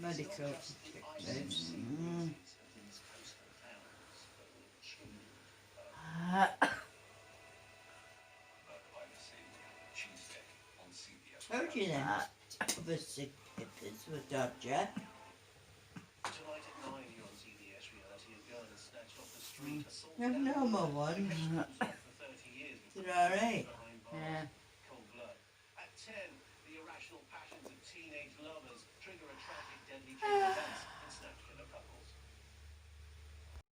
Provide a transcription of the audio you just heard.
medical objectives. Told you that other signatures were dodger. Tonight at 9 here on CBS reality, a girl is snatched off the street, You have assaulted, normal ones. for 30 years. They're alright. Behind bars, Yeah. cold blood. At 10, the irrational passions of teenage lovers trigger a tragic, deadly chain of events.